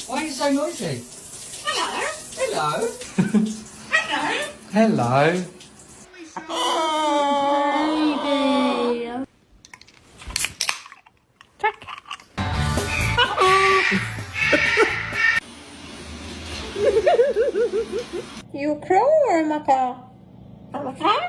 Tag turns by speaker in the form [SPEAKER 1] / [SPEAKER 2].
[SPEAKER 1] Why are you so noisy?
[SPEAKER 2] Hello.
[SPEAKER 1] Hello.
[SPEAKER 2] Hello.
[SPEAKER 1] Hello.
[SPEAKER 3] Baby. Check. You crawl, Maka?